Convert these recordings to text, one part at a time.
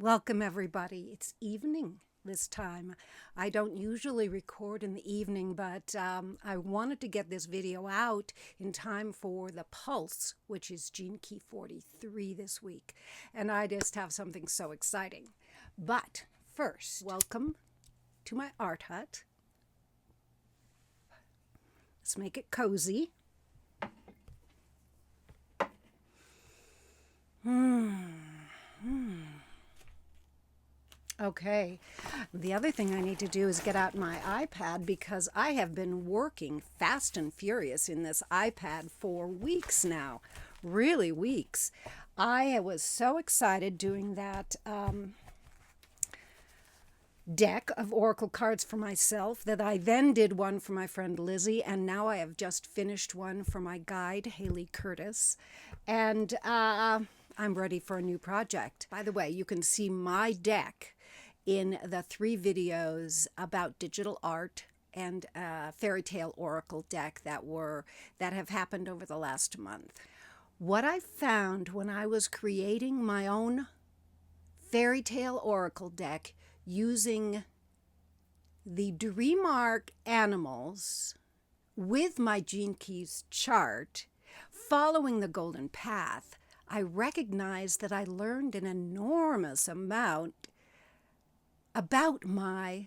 Welcome, everybody. It's evening this time. I don't usually record in the evening, but I wanted to get this video out in time for the Pulse, which is Gene Key 43 this week. And I just have something so exciting. But first, welcome to my art hut. Let's make it cozy. Okay, the other thing I need to do is get out my iPad because I have been working fast and furious in this iPad for weeks now, really weeks. I was so excited doing that deck of oracle cards for myself that I then did one for my friend Lizzie, and now I have just finished one for my guide, Haley Curtis, and I'm ready for a new project. By the way, you can see my deck in the 3 videos about digital art and fairytale oracle deck that have happened over the last month. What I found when I was creating my own fairytale oracle deck using the Dreamark animals with my Gene Keys chart, following the golden path, I recognized that I learned an enormous amount about my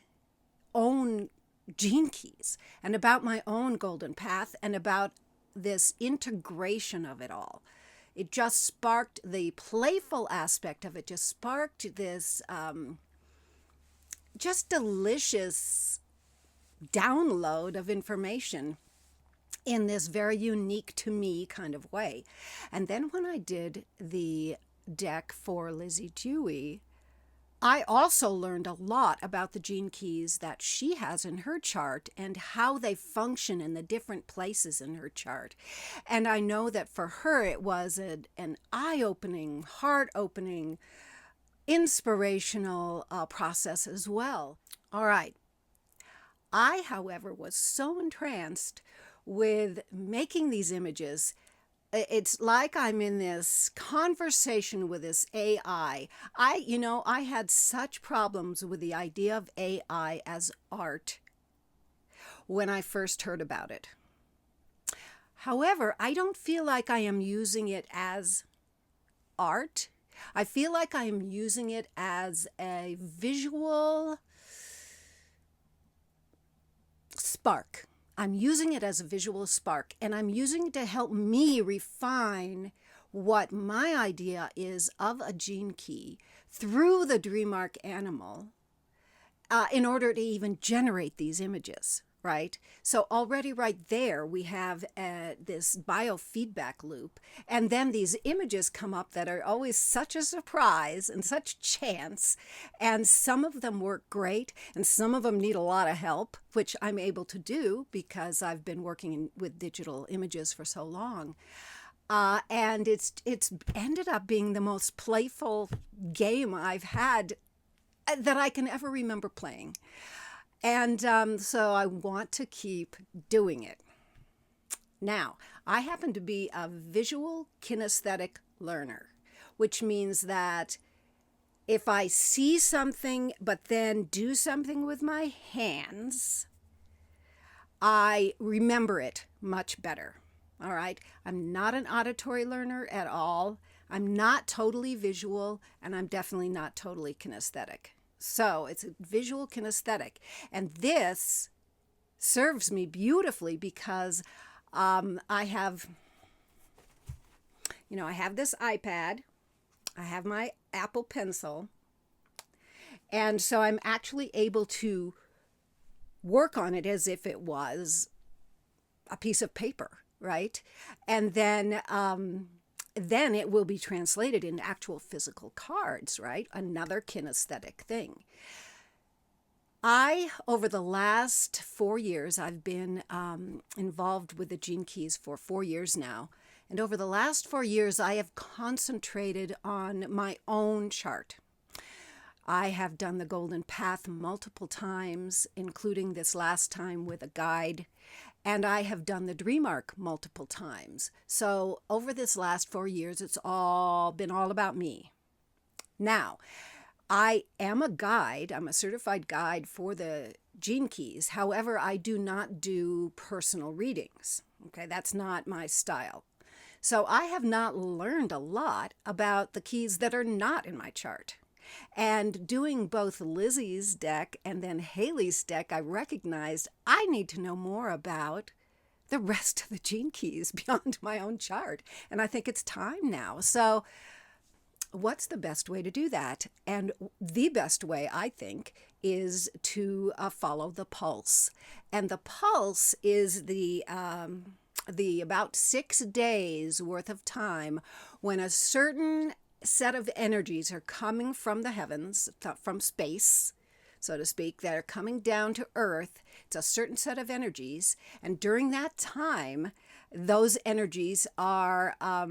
own Gene Keys and about my own golden path and about this integration of it all. It just sparked the playful aspect of it, just sparked this just delicious download of information in this very unique to me kind of way. And then when I did the deck for Lizzie Dewey, I also learned a lot about the Gene Keys that she has in her chart and how they function in the different places in her chart. And I know that for her it was an eye-opening, heart-opening, inspirational process as well. All right. I, however, was so entranced with making these images. It's like I'm in this conversation with this AI. I had such problems with the idea of AI as art when I first heard about it. However, I don't feel like I am using it as art. I feel like I am using it as a visual spark. I'm using it as a visual spark, and I'm using it to help me refine what my idea is of a Gene Key through the Dreamark animal in order to even generate these images, right? So already right there, we have this biofeedback loop, and then these images come up that are always such a surprise and such chance, and some of them work great, and some of them need a lot of help, which I'm able to do because I've been working with digital images for so long. And it's ended up being the most playful game I've had that I can ever remember playing. And so I want to keep doing it. Now, I happen to be a visual kinesthetic learner, which means that if I see something but then do something with my hands, I remember it much better. All right? I'm not an auditory learner at all. I'm not totally visual, and I'm definitely not totally kinesthetic. So it's a visual kinesthetic. And this serves me beautifully because I have this iPad, I have my Apple Pencil, and so I'm actually able to work on it as if it was a piece of paper, right? And then it will be translated into actual physical cards, right? Another kinesthetic thing. Over the last 4 years, I've been involved with the Gene Keys for 4 years now. And over the last 4 years, I have concentrated on my own chart. I have done the Golden Path multiple times, including this last time with a guide. And I have done the Dreamark multiple times. So over this last 4 years, it's all been all about me. Now, I am a guide. I'm a certified guide for the gene keys. However, I do not do personal readings. Okay, that's not my style. So I have not learned a lot about the keys that are not in my chart. And doing both Lizzie's deck and then Haley's deck, I recognized I need to know more about the rest of the gene keys beyond my own chart. And I think it's time now. So what's the best way to do that? And the best way, I think, is to follow the pulse. And the pulse is the about 6 days worth of time when a certain set of energies are coming from the heavens, from space, so to speak, that are coming down to earth. It's a certain set of energies. And during that time, those energies are, I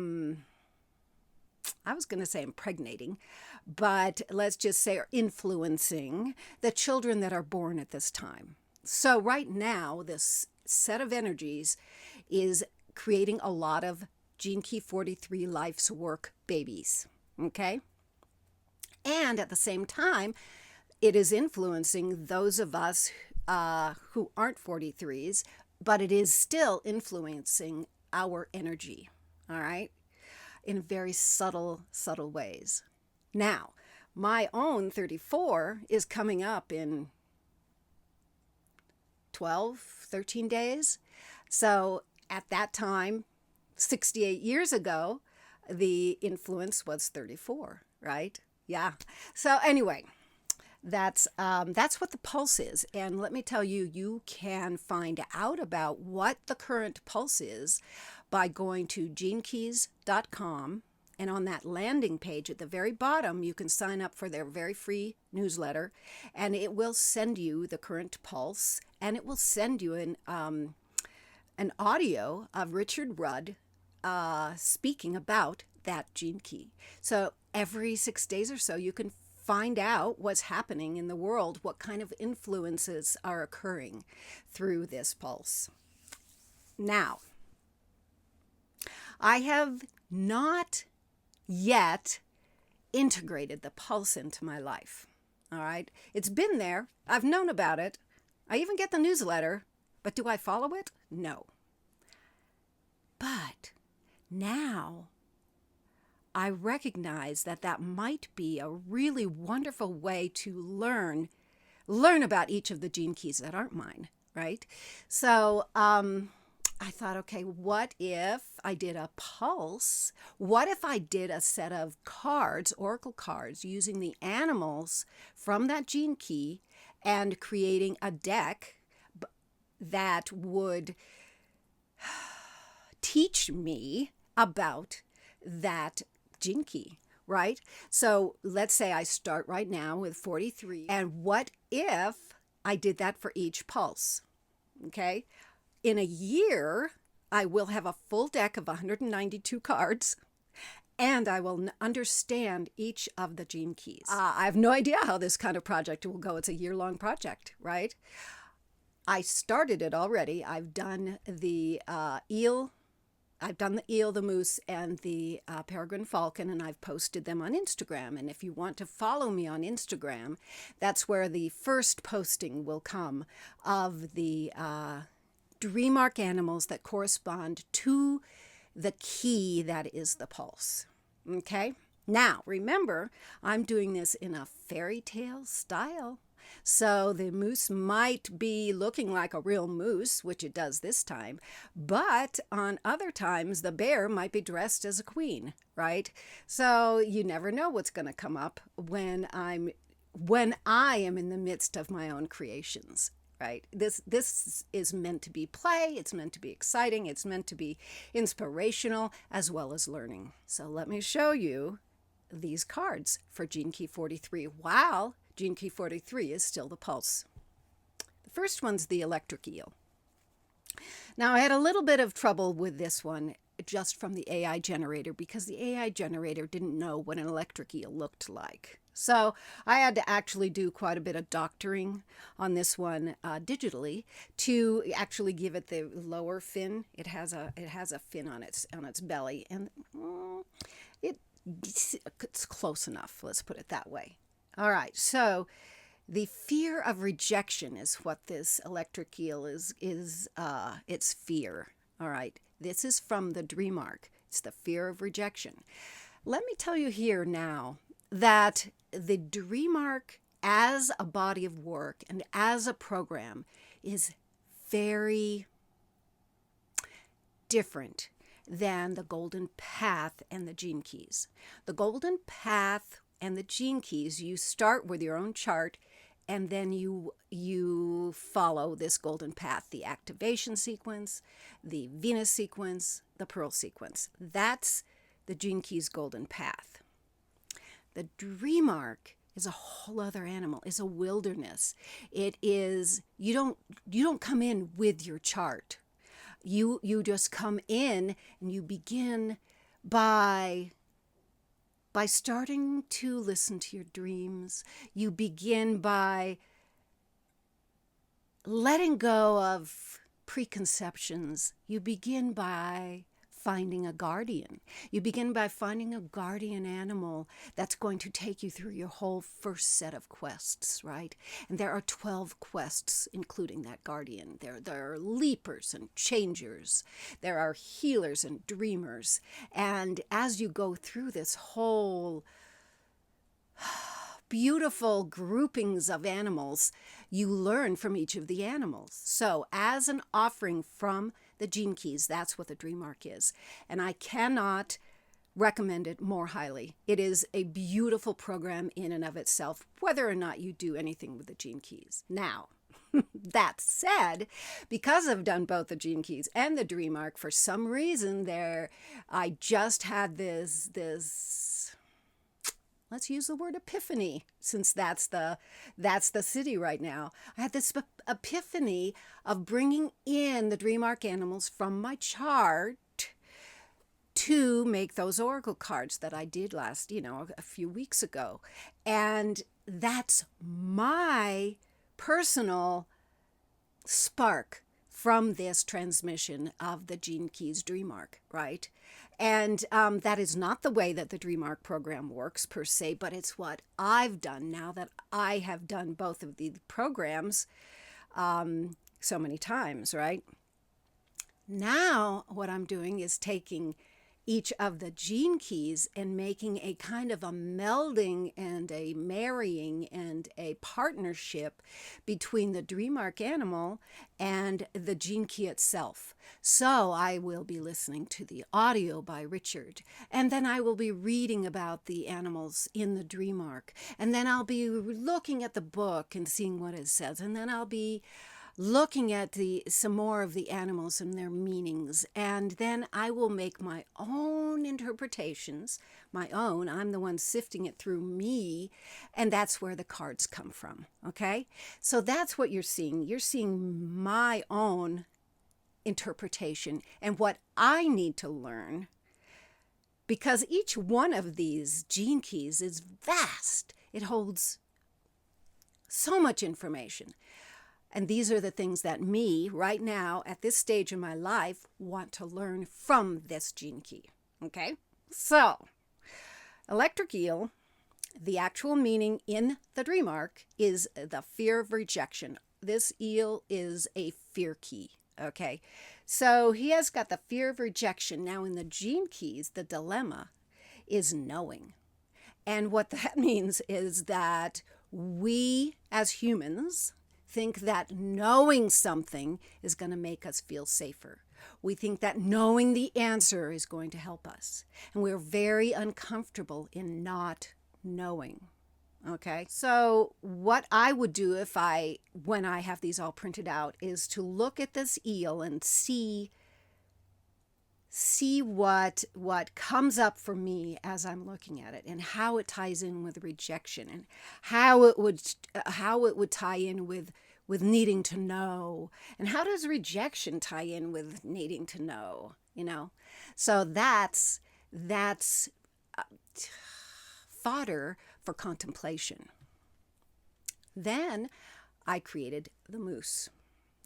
was going to say impregnating, but let's just say are influencing the children that are born at this time. So right now, this set of energies is creating a lot of Gene Key 43 life's work babies, okay? And at the same time, it is influencing those of us who aren't 43s, but it is still influencing our energy, all right, in very subtle ways. Now, my own 34 is coming up in 13 days. So at that time, 68 years ago, the influence was 34, right? Yeah. So anyway, that's what the pulse is. And let me tell you, you can find out about what the current pulse is by going to genekeys.com. And on that landing page at the very bottom, you can sign up for their very free newsletter, and it will send you the current pulse, and it will send you an audio of Richard Rudd speaking about that gene key. So every 6 days or so, you can find out what's happening in the world, what kind of influences are occurring through this pulse. Now, I have not yet integrated the pulse into my life. All right. It's been there. I've known about it. I even get the newsletter, but do I follow it? No. But now I recognize that that might be a really wonderful way to learn about each of the gene keys that aren't mine, right? So, I thought, okay, what if I did a pulse? What if I did a set of cards, oracle cards, using the animals from that gene key and creating a deck that would teach me about that gene key, right? So let's say I start right now with 43. And what if I did that for each pulse? Okay. In a year, I will have a full deck of 192 cards, and I will understand each of the gene keys. I have no idea how this kind of project will go. It's a year-long project, right? I started it already. I've done the eel. I've done the eel, the moose, and the peregrine falcon, and I've posted them on Instagram. And if you want to follow me on Instagram, that's where the first posting will come of the dream arc animals that correspond to the key that is the pulse. Okay? Now, remember, I'm doing this in a fairy tale style. So the moose might be looking like a real moose, which it does this time, but on other times the bear might be dressed as a queen, right? So you never know what's going to come up when I am in the midst of my own creations. Right? This is meant to be play. It's meant to be exciting. It's meant to be inspirational as well as learning. So let me show you these cards for Gene Key 43 while Gene Key 43 is still the pulse. The first one's the electric eel. Now, I had a little bit of trouble with this one just from the AI generator because the AI generator didn't know what an electric eel looked like. So I had to actually do quite a bit of doctoring on this one digitally to actually give it the lower fin. It has a fin on its belly, and it's close enough. Let's put it that way. All right. So the fear of rejection is what this electric eel is its fear. All right. This is from the dream arc. It's the fear of rejection. Let me tell you here now that the dream arc as a body of work and as a program is very different than the golden path and the gene keys. The golden path and the gene keys, you start with your own chart and then you follow this golden path, the activation sequence, the Venus sequence, the Pearl sequence. That's the gene keys golden path. The dream arc is a whole other animal, is a wilderness. It is, you don't come in with your chart. You just come in and you begin by starting to listen to your dreams. You begin by letting go of preconceptions. You begin by finding a guardian. You begin by finding a guardian animal that's going to take you through your whole first set of quests, right? And there are 12 quests, including that guardian. There are leapers and changers. There are healers and dreamers. And as you go through this whole beautiful groupings of animals, you learn from each of the animals. So as an offering from the gene keys, that's what the dream arc is. And I cannot recommend it more highly. It is a beautiful program in and of itself, whether or not you do anything with the gene keys. Now, that said, because I've done both the gene keys and the dream arc, for some reason I just had this let's use the word epiphany, since that's the city right now. I had this epiphany of bringing in the dream arc animals from my chart to make those oracle cards that I did last, a few weeks ago. And that's my personal spark from this transmission of the gene keys dream arc, right? And that is not the way that the dream arc program works per se, but it's what I've done now that I have done both of the programs so many times, right? Now what I'm doing is taking each of the gene keys and making a kind of a melding and a marrying and a partnership between the dream arc animal and the gene key itself. So I will be listening to the audio by Richard, and then I will be reading about the animals in the dream arc, and then I'll be looking at the book and seeing what it says, and then I'll be looking at some more of the animals and their meanings, and then I will make my own interpretations, I'm the one sifting it through me, and that's where the cards come from, okay? So that's what you're seeing. You're seeing my own interpretation and what I need to learn, because each one of these gene keys is vast. It holds so much information. And these are the things that me, right now, at this stage in my life, want to learn from this gene key. Okay? So, electric eel, the actual meaning in the dream arc is the fear of rejection. This eel is a fear key. Okay? So, he has got the fear of rejection. Now, in the gene keys, the dilemma is knowing. And what that means is that we, as humans, think that knowing something is going to make us feel safer. We think that knowing the answer is going to help us. And we're very uncomfortable in not knowing. Okay? So what I would do when I have these all printed out, is to look at this eel and see what comes up for me as I'm looking at it, and how it ties in with rejection, and how it would tie in with needing to know, and how does rejection tie in with needing to know, So that's fodder for contemplation. Then I created the moose.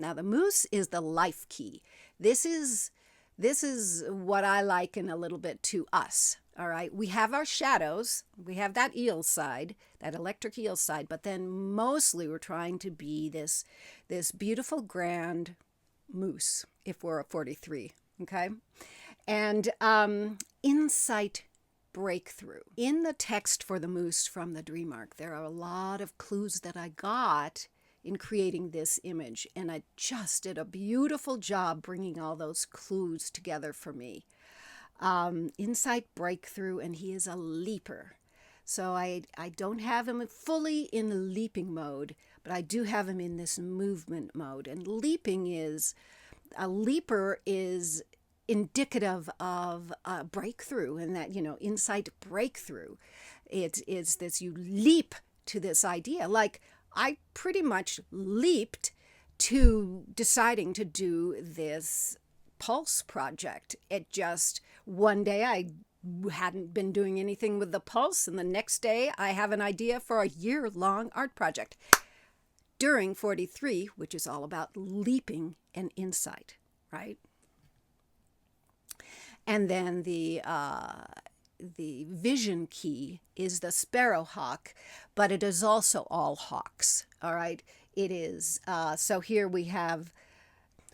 Now the moose is the life key. This is what I liken a little bit to us, All right, we have our shadows, we have that eel side, that electric eel side, but then mostly we're trying to be this beautiful grand moose if we're a 43, okay? And insight breakthrough. In the text for the moose from the dream arc, there are a lot of clues that I got in creating this image, and I just did a beautiful job bringing all those clues together for me. Insight breakthrough, and he is a leaper. So I don't have him fully in leaping mode, but I do have him in this movement mode. And a leaper is indicative of a breakthrough, and that, insight breakthrough. It is this, you leap to this idea. Like I pretty much leaped to deciding to do this Pulse project. It just, one day I hadn't been doing anything with the Pulse, and the next day I have an idea for a year-long art project during 43, which is all about leaping and insight, right? And then the vision key is the sparrowhawk, but it is also all hawks, all right? It is, so here we have,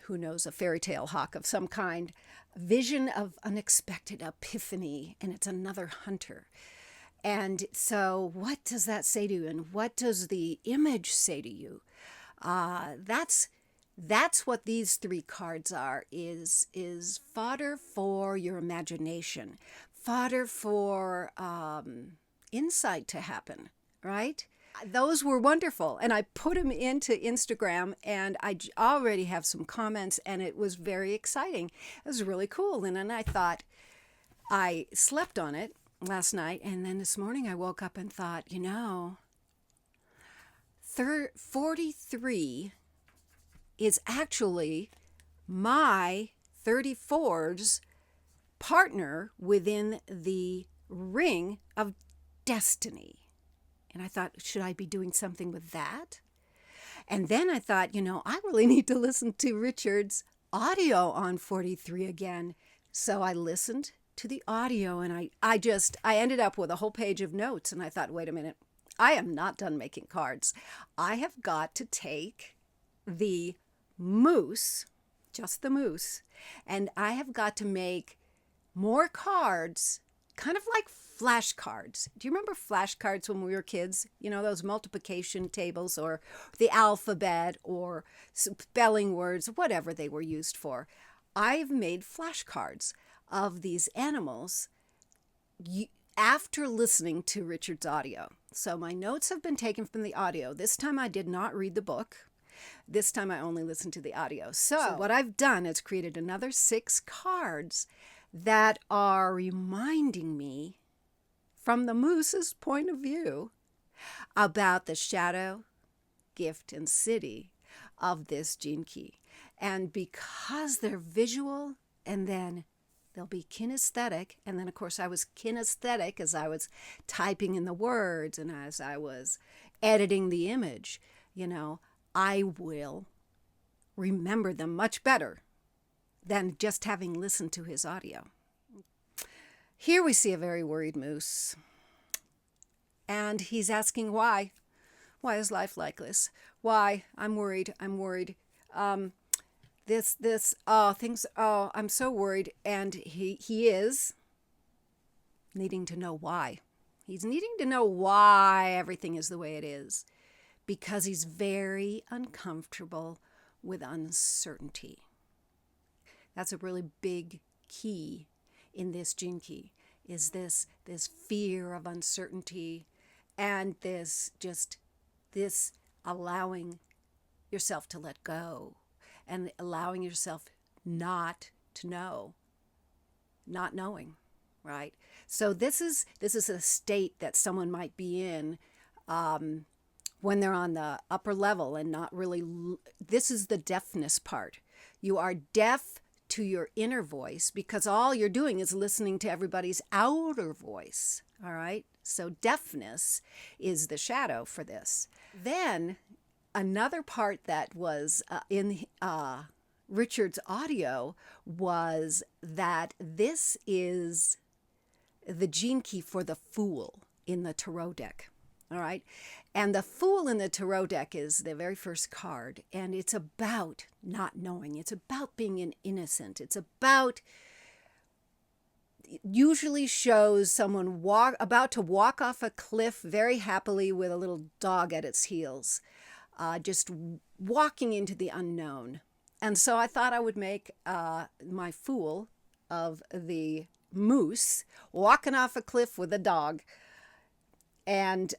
who knows, a fairytale hawk of some kind, vision of unexpected epiphany, and it's another hunter. And so what does that say to you, and what does the image say to you? That's what these three cards are, is fodder for your imagination, fodder for insight to happen, right? Those were wonderful, and I put them into Instagram, and I already have some comments, and it was very exciting. It was really cool, and then I thought, I slept on it last night, and then this morning I woke up and thought, 43 is actually my 34's partner within the ring of destiny. And I thought, should I be doing something with that? And then I thought, I really need to listen to Richard's audio on 43 again. So I listened to the audio, and I ended up with a whole page of notes. And I thought, wait a minute, I am not done making cards. I have got to take the moose, just the moose, and I have got to make more cards, kind of like flashcards. Do you remember flashcards when we were kids? Those multiplication tables, or the alphabet, or spelling words, whatever they were used for. I've made flashcards of these animals after listening to Richard's audio. So my notes have been taken from the audio. This time I did not read the book. This time I only listened to the audio. So what I've done is created another 6 cards that are reminding me, from the moose's point of view, about the shadow, gift, and city of this gene key. And because they're visual, and then they'll be kinesthetic, and then of course I was kinesthetic as I was typing in the words and as I was editing the image, I will remember them much better than just having listened to his audio. Here we see a very worried moose, and he's asking why. Why is life like this? Why? I'm worried. I'm so worried. And he is needing to know why. He's needing to know why everything is the way it is, because he's very uncomfortable with uncertainty. That's a really big key in this gene key, is this fear of uncertainty, and this allowing yourself to let go, and allowing yourself not to know, not knowing, right? So this is a state that someone might be in when they're on the upper level and not really. This is the deafness part. You are deaf to your inner voice because all you're doing is listening to everybody's outer voice. All right. So deafness is the shadow for this. Then another part that was in Richard's audio was that this is the gene key for the Fool in the tarot deck. All right. And the Fool in the tarot deck is the very first card. And it's about not knowing. It's about being an innocent. It's about, usually shows someone about to walk off a cliff very happily with a little dog at its heels, just walking into the unknown. And so I thought I would make my Fool of the moose walking off a cliff with a dog. And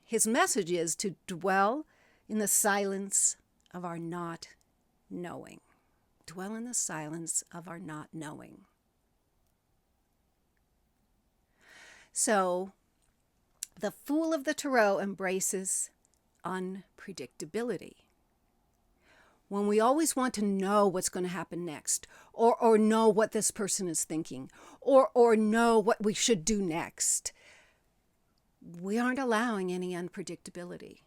his message is to dwell in the silence of our not knowing. Dwell in the silence of our not knowing. So, the Fool of the Tarot embraces unpredictability. When we always want to know what's going to happen next, or know what this person is thinking, or know what we should do next, we aren't allowing any unpredictability.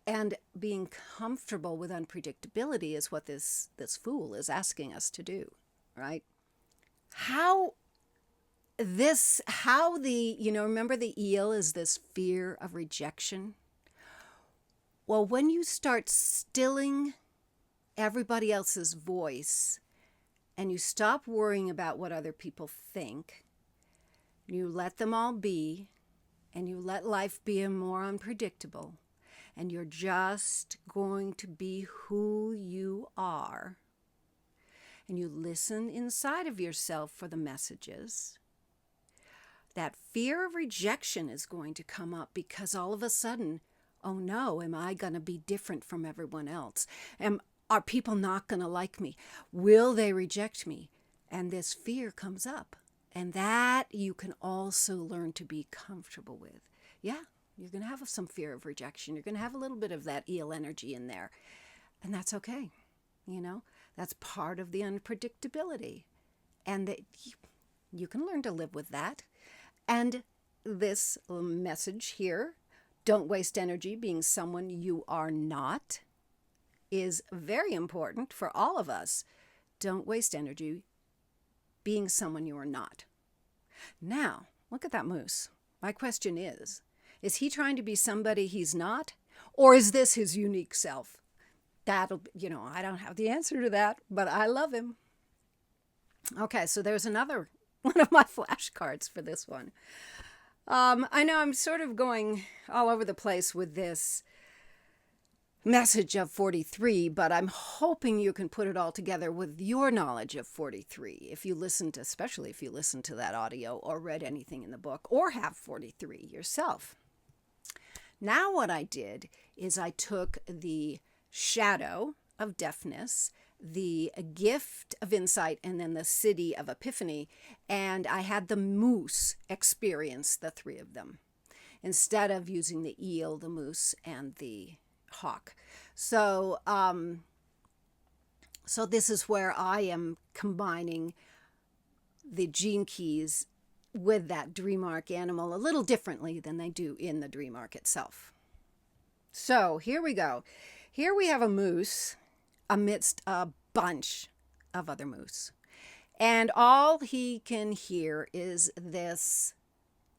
And being comfortable with unpredictability is what this Fool is asking us to do, right? Remember the eel is this fear of rejection? Well, when you start stilling everybody else's voice and you stop worrying about what other people think, you let them all be, and you let life be more unpredictable, and you're just going to be who you are, and you listen inside of yourself for the messages, that fear of rejection is going to come up, because all of a sudden, oh no, am I going to be different from everyone else? Are people not going to like me? Will they reject me? And this fear comes up. And that you can also learn to be comfortable with. Yeah, you're going to have some fear of rejection. You're going to have a little bit of that eel energy in there. And that's okay. That's part of the unpredictability. And that you can learn to live with that. And this message here, don't waste energy being someone you are not, is very important for all of us. Don't waste energy being someone you are not. Now, look at that moose. My question is he trying to be somebody he's not? Or is this his unique self? I don't have the answer to that, but I love him. Okay, so there's another one of my flashcards for this one. I know I'm sort of going all over the place with this message of 43, but I'm hoping you can put it all together with your knowledge of 43, especially if you listen to that audio or read anything in the book or have 43 yourself. Now what I did is I took the shadow of deafness, the gift of insight, and then the city of epiphany, and I had the moose experience the three of them instead of using the eel, the moose, and the hawk. So this is where I am combining the gene keys with that dream arc animal a little differently than they do in the dream arc itself. So here we go. Here we have a moose amidst a bunch of other moose. And all he can hear is this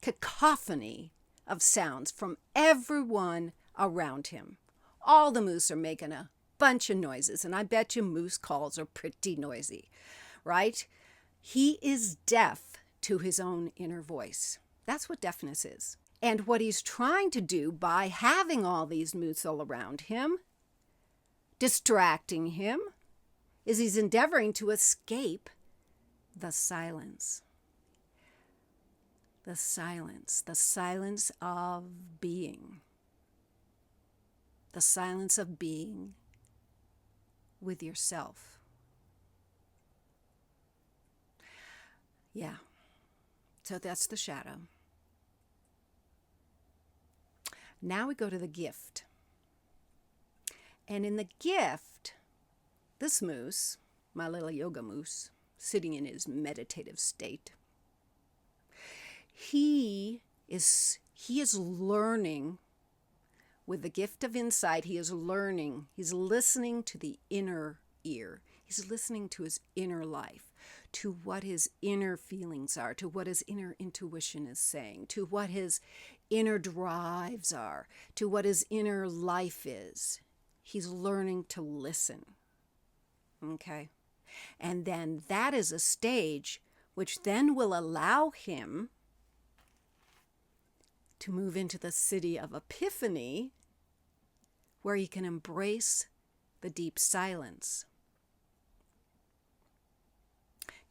cacophony of sounds from everyone around him. All the moose are making a bunch of noises, and I bet you moose calls are pretty noisy, right? He is deaf to his own inner voice. That's what deafness is. And what he's trying to do by having all these moose all around him, distracting him, is he's endeavoring to escape the silence. The silence of being. The silence of being with yourself. Yeah. So that's the shadow. Now we go to the gift. And in the gift, this moose, my little yoga moose, sitting in his meditative state, he is learning. With the gift of insight, he is learning. He's listening to the inner ear. He's listening to his inner life, to what his inner feelings are, to what his inner intuition is saying, to what his inner drives are, to what his inner life is. He's learning to listen. Okay? And then that is a stage which then will allow him to move into the city of epiphany, where he can embrace the deep silence.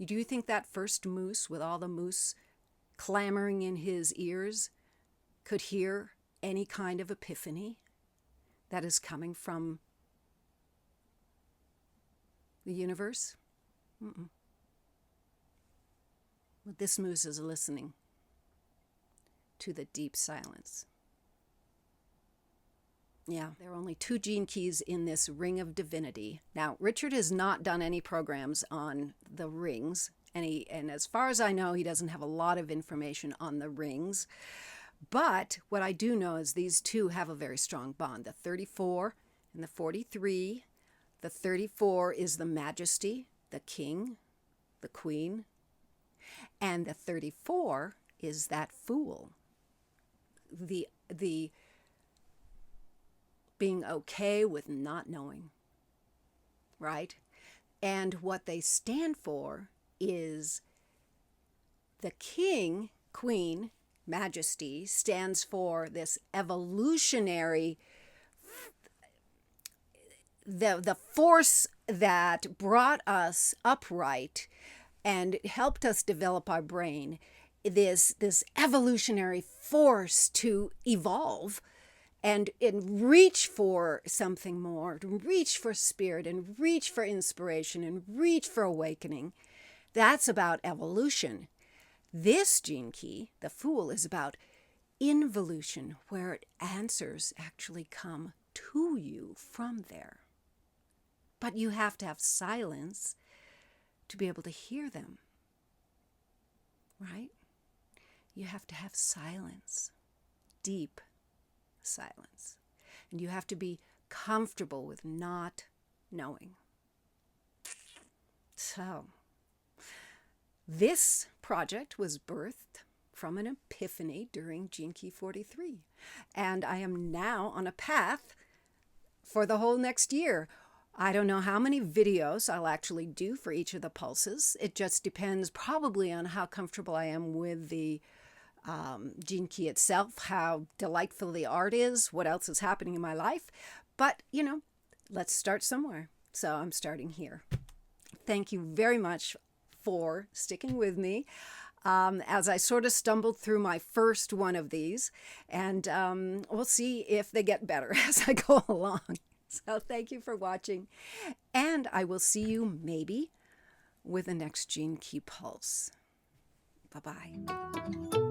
Do you think that first moose, with all the moose clamoring in his ears, could hear any kind of epiphany that is coming from the universe? Well, this moose is listening to the deep silence. Yeah, there are only 2 gene keys in this ring of divinity. Now, Richard has not done any programs on the rings, and as far as I know, he doesn't have a lot of information on the rings. But what I do know is these 2 have a very strong bond, the 34 and the 43. The 34 is the majesty, the king, the queen. And the 34 is that fool, the being okay with not knowing, right? And what they stand for is the king, queen, majesty stands for this evolutionary, the force that brought us upright and helped us develop our brain, this evolutionary force to evolve and reach for something more, to reach for spirit and reach for inspiration and reach for awakening. That's about evolution. This gene key, the Fool, is about involution, where answers actually come to you from there. But you have to have silence to be able to hear them, right? You have to have silence, deep silence. And you have to be comfortable with not knowing. So, this project was birthed from an epiphany during Gene Key 43. And I am now on a path for the whole next year. I don't know how many videos I'll actually do for each of the pulses. It just depends probably on how comfortable I am with the Gene Key itself, how delightful the art is, what else is happening in my life. But, let's start somewhere. So I'm starting here. Thank you very much for sticking with me as I sort of stumbled through my first one of these. And we'll see if they get better as I go along. So thank you for watching. And I will see you maybe with the next Gene Key Pulse. Bye-bye.